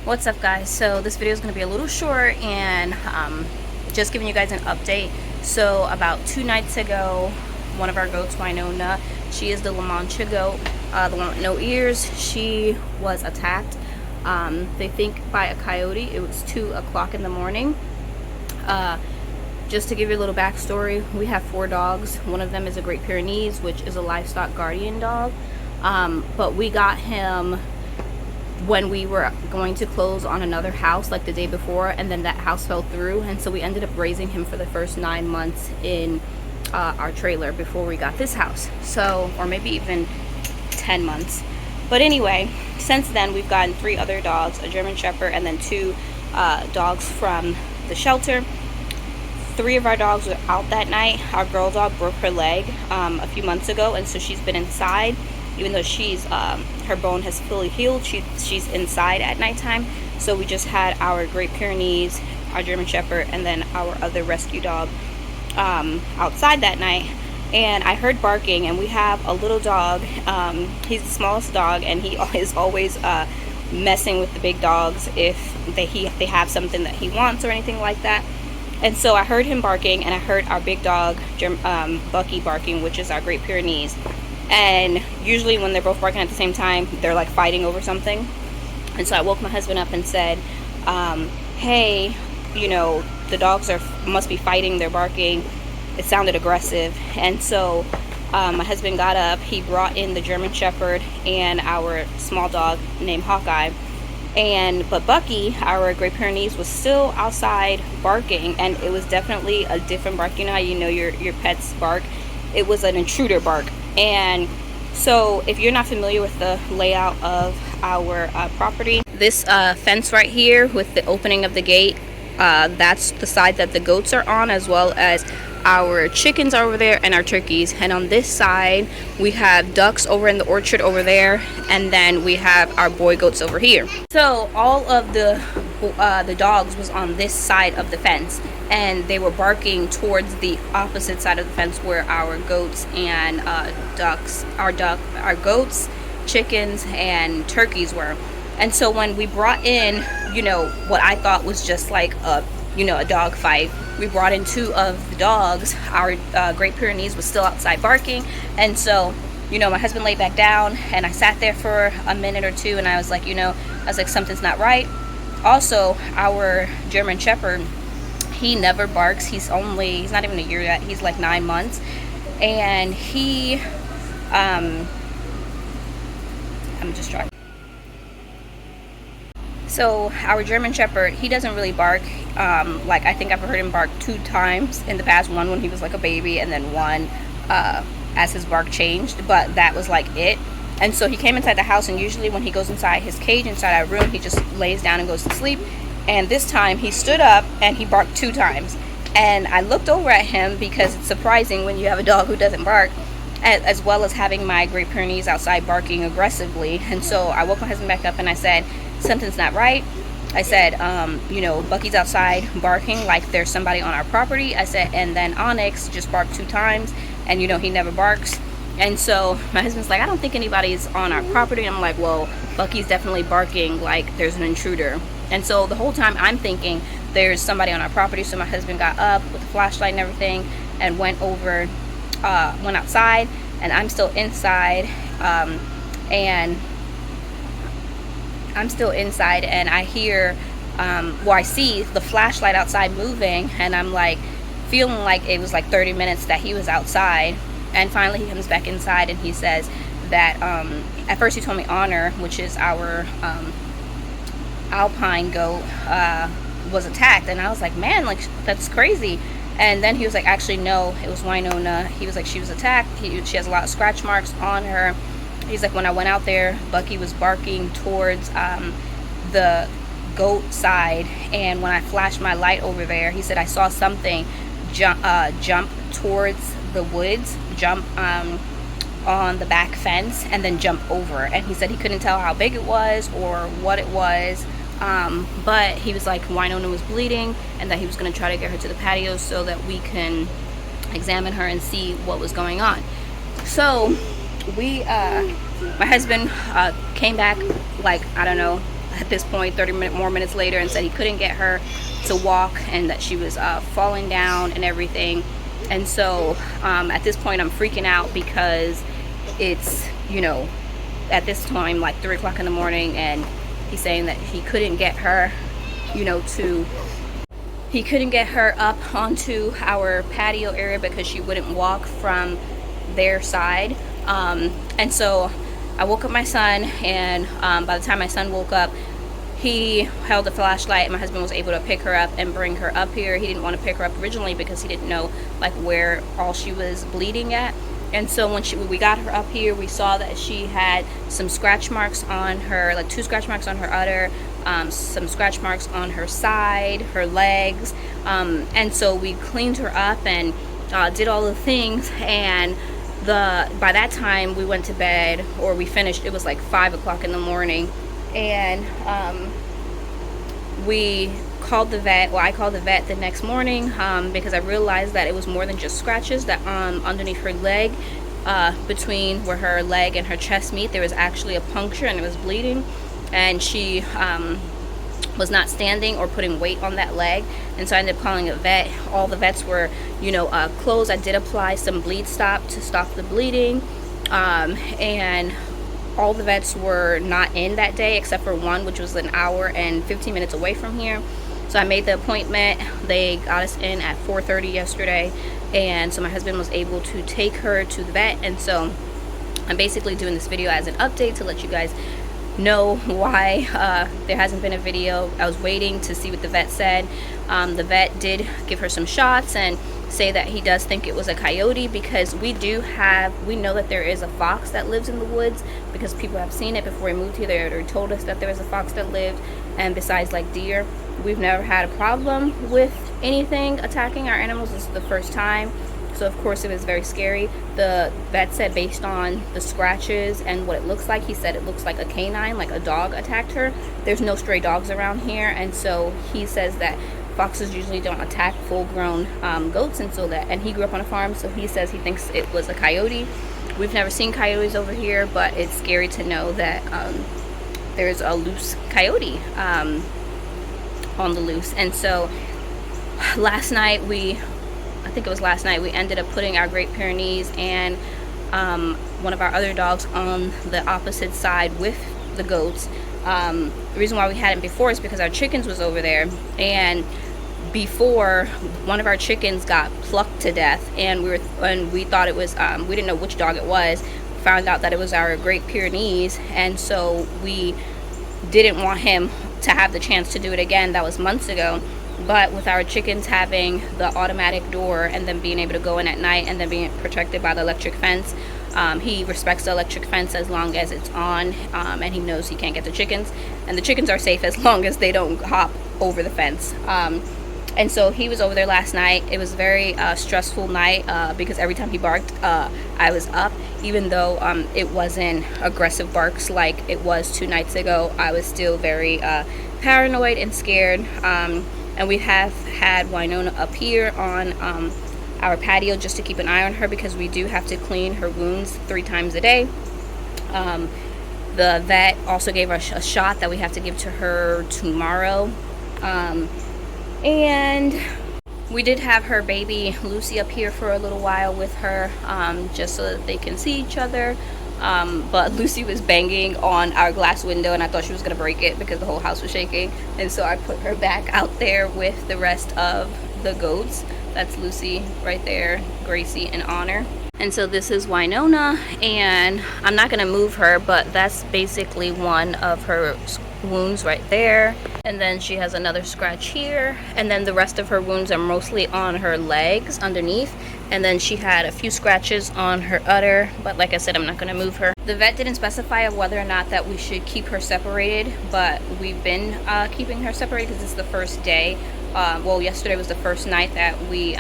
What's up, guys? So this video is going to be a little short and just giving you guys an update. So about 2 nights ago, one of our goats, Winona, she is the La Mancha goat, the one with no ears. She was attacked, they think by a coyote. It was 2 o'clock in the morning. Just to give you a little backstory, we have 4 dogs. One of them is a Great Pyrenees, which is a livestock guardian dog, but we got him when we were going to close on another house like the day before, and then that house fell through, and so we ended up raising him for the first 9 months in our trailer before we got this house. So, or maybe even 10 months. But anyway, since then we've gotten 3 other dogs, a German Shepherd and then 2 dogs from the shelter. 3 of our dogs were out that night. Our girl dog broke her leg a few months ago, and so she's been inside. Even though she's her bone has fully healed, she's inside at nighttime. So we just had our Great Pyrenees, our German Shepherd, and then our other rescue dog outside that night. And I heard barking, and we have a little dog. He's the smallest dog, and he is always messing with the big dogs if they have something that he wants or anything like that. And so I heard him barking, and I heard our big dog Bucky barking, which is our Great Pyrenees. And usually when they're both barking at the same time, they're like fighting over something. And so I woke my husband up and said, hey, you know, the dogs must be fighting, they're barking. It sounded aggressive. And so my husband got up, he brought in the German Shepherd and our small dog named Hawkeye. But Bucky, our Great Pyrenees, was still outside barking, and it was definitely a different bark. You know how you know your pet's bark? It was an intruder bark. And so if you're not familiar with the layout of our property, this fence right here with the opening of the gate, that's the side that the goats are on, as well as our chickens are over there and our turkeys. And on this side we have ducks over in the orchard over there, and then we have our boy goats over here. So all of the dogs was on this side of the fence, and they were barking towards the opposite side of the fence where our goats and our goats, chickens, and turkeys were. And so when we brought in, you know, what I thought was just like a dog fight, we brought in 2 of the dogs. Our Great Pyrenees was still outside barking, and so, you know, my husband laid back down, and I sat there for a minute or 2, and I was like, something's not right. Also, our German Shepherd, he never barks. He's not even a year yet. He's like 9 months, and he I'm just trying. So our German Shepherd, he doesn't really bark. Like, I think I've heard him bark 2 times in the past. One when he was like a baby, and then one as his bark changed, but that was like it. And so he came inside the house, and usually when he goes inside his cage, inside our room, he just lays down and goes to sleep. And this time he stood up and he barked 2 times. And I looked over at him, because it's surprising when you have a dog who doesn't bark, as well as having my Great Pyrenees outside barking aggressively. And so I woke my husband back up and I said, something's not right. I said, Bucky's outside barking like there's somebody on our property. I said, and then Onyx just barked 2 times, and he never barks. And so my husband's like, I don't think anybody's on our property. And I'm like, well, Bucky's definitely barking like there's an intruder. And so the whole time I'm thinking there's somebody on our property. So my husband got up with a flashlight and everything and went outside, and I'm still inside, and I hear, I see the flashlight outside moving, and I'm like feeling like it was like 30 minutes that he was outside. And finally he comes back inside, and he says that at first he told me Honor, which is our alpine goat, was attacked. And I was like, man, like, that's crazy. And then he was like, actually no, it was Winona. He was like, she was attacked. She has a lot of scratch marks on her. He's like, when I went out there, Bucky was barking towards the goat side, and when I flashed my light over there, he said I saw something jump towards the woods, jump on the back fence, and then jump over. And he said he couldn't tell how big it was or what it was, but he was like, Winona was bleeding, and that he was going to try to get her to the patio so that we can examine her and see what was going on. So my husband came back, like, I don't know, at this point 30 more minutes later and said he couldn't get her to walk and that she was falling down and everything. And so at this point I'm freaking out because it's, you know, at this time like 3 o'clock in the morning, and he's saying that he couldn't get her, you know, he couldn't get her up onto our patio area because she wouldn't walk from their side. And so I woke up my son, and by the time my son woke up, he held a flashlight and my husband was able to pick her up and bring her up here. He didn't want to pick her up originally because he didn't know like where all she was bleeding at. And so when we got her up here, we saw that she had some scratch marks on her, like 2 scratch marks on her udder, some scratch marks on her side, her legs. And so we cleaned her up and did all the things. And by that time we went to bed, or we finished, it was like 5 o'clock in the morning. And we called the vet. Well, I called the vet the next morning because I realized that it was more than just scratches, that underneath her leg, between where her leg and her chest meet, there was actually a puncture and it was bleeding, and she was not standing or putting weight on that leg. And so I ended up calling a vet. All the vets were, you know, closed. I did apply some bleed stop to stop the bleeding, and all the vets were not in that day except for one, which was an hour and 15 minutes away from here. So I made the appointment. They got us in at 4:30 yesterday, and so my husband was able to take her to the vet. And so I'm basically doing this video as an update to let you guys know why there hasn't been a video. I was waiting to see what the vet said. The vet did give her some shots and say that he does think it was a coyote, because we know that there is a fox that lives in the woods, because people have seen it before we moved here. They already told us that there was a fox that lived, and besides like deer, we've never had a problem with anything attacking our animals. This is the first time. So of course it was very scary. The vet said based on the scratches and what it looks like, he said it looks like a canine, like a dog attacked her. There's no stray dogs around here, and so he says that foxes usually don't attack full-grown goats, and he grew up on a farm, so he says he thinks it was a coyote. We've never seen coyotes over here, but it's scary to know that there's a loose coyote on the loose. And so last night I think it was last night, we ended up putting our Great Pyrenees and one of our other dogs on the opposite side with the goats. The reason why we hadn't before is because our chickens was over there, and before, one of our chickens got plucked to death, and we thought it was we didn't know which dog it was. Found out that it was our Great Pyrenees, and so we didn't want him to have the chance to do it again. That was months ago. But with our chickens having the automatic door and then being able to go in at night and then being protected by the electric fence, he respects the electric fence as long as it's on, and he knows he can't get the chickens, and the chickens are safe as long as they don't hop over the fence. And so he was over there last night. It was a very stressful night because every time he barked, I was up. Even though it wasn't aggressive barks like it was 2 nights ago, I was still very paranoid and scared. And we have had Winona up here on our patio just to keep an eye on her, because we do have to clean her wounds 3 times a day. The vet also gave us a shot that we have to give to her tomorrow. And we did have her baby Lucy up here for a little while with her, just so that they can see each other. But Lucy was banging on our glass window, and I thought she was going to break it because the whole house was shaking. And so I put her back out there with the rest of the goats. That's Lucy right there, Gracie and Honor. And so this is Winona, and I'm not going to move her, but that's basically one of her wounds right there. And then she has another scratch here, and then the rest of her wounds are mostly on her legs underneath. And then she had a few scratches on her udder, but like I said, I'm not going to move her. The vet didn't specify whether or not that we should keep her separated, but we've been keeping her separated because it's the first day. Well, yesterday was the first night that we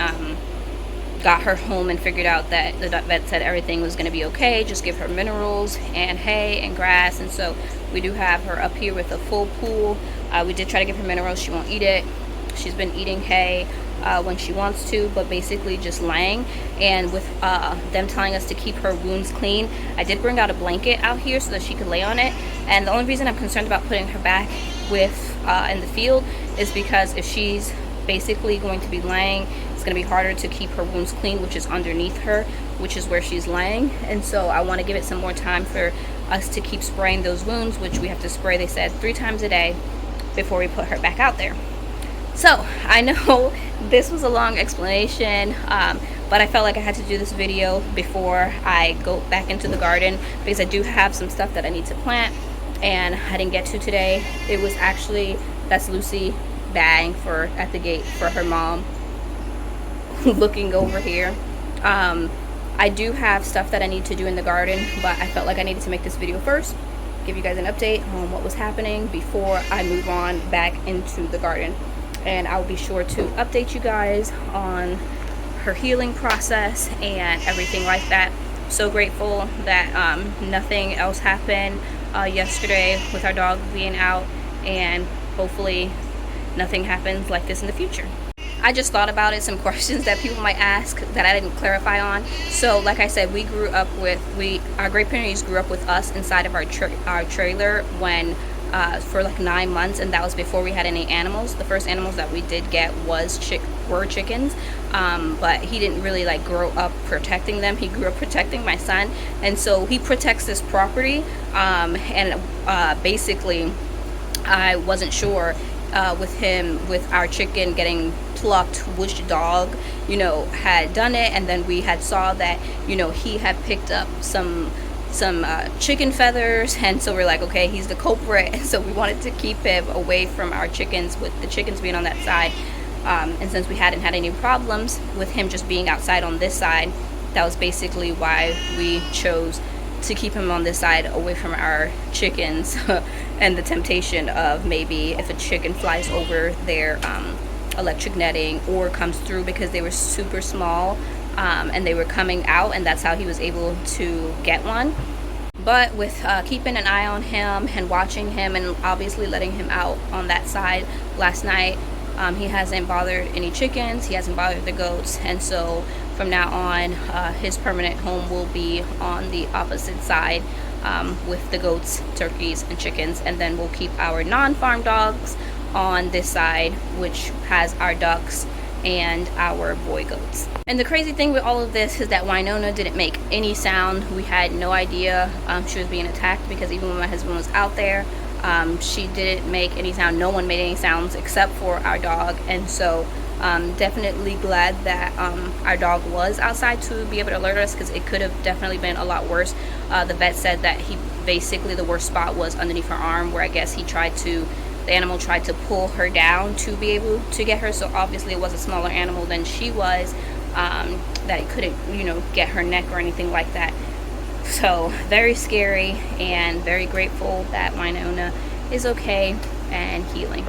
got her home and figured out that the vet said everything was going to be okay. Just give her minerals and hay and grass. And so we do have her up here with a full pool. We did try to give her minerals. She won't eat it. She's been eating hay. when she wants to, but basically just laying. And with them telling us to keep her wounds clean, I did bring out a blanket out here so that she could lay on it. And the only reason I'm concerned about putting her back with in the field is because if she's basically going to be laying, it's going to be harder to keep her wounds clean, which is underneath her, which is where she's laying. And so I want to give it some more time for us to keep spraying those wounds, which we have to spray, they said, 3 times a day before we put her back out there. So I know this was a long explanation, but I felt like I had to do this video before I go back into the garden, because I do have some stuff that I need to plant and I didn't get to today. It was actually, that's Lucy bang for at the gate for her mom looking over here. I do have stuff that I need to do in the garden, but I felt like I needed to make this video first, give you guys an update on what was happening before I move on back into the garden. And I'll be sure to update you guys on her healing process and everything like that. So grateful that nothing else happened yesterday with our dog being out, and hopefully nothing happens like this in the future. I just thought about it, some questions that people might ask that I didn't clarify on. So like I said, we grew up with, our Great Pyrenees grew up with us inside of our trailer when for like 9 months, and that was before we had any animals. The first animals that we did get were chickens, but he didn't really like grow up protecting them. He grew up protecting my son, and so he protects this property, and basically I wasn't sure with our chicken getting plucked, which dog, you know, had done it. And then we had saw that, you know, he had picked up some chicken feathers, and so we're like, okay, he's the culprit. And so we wanted to keep him away from our chickens, with the chickens being on that side, and since we hadn't had any problems with him just being outside on this side, that was basically why we chose to keep him on this side away from our chickens and the temptation of maybe if a chicken flies over their electric netting or comes through, because they were super small, and they were coming out, and that's how he was able to get one. But with keeping an eye on him and watching him, and obviously letting him out on that side last night, he hasn't bothered any chickens, he hasn't bothered the goats. And so from now on, his permanent home will be on the opposite side, with the goats, turkeys, and chickens. And then we'll keep our non-farm dogs on this side, which has our ducks and our boy goats. And the crazy thing with all of this is that Winona didn't make any sound. We had no idea she was being attacked, because even when my husband was out there, she didn't make any sound. No one made any sounds except for our dog. And so definitely glad that our dog was outside to be able to alert us, because it could have definitely been a lot worse. The vet said that basically the worst spot was underneath her arm, where I guess the animal tried to pull her down to be able to get her. So obviously it was a smaller animal than she was, that it couldn't, you know, get her neck or anything like that. So very scary, and very grateful that Winona is okay and healing.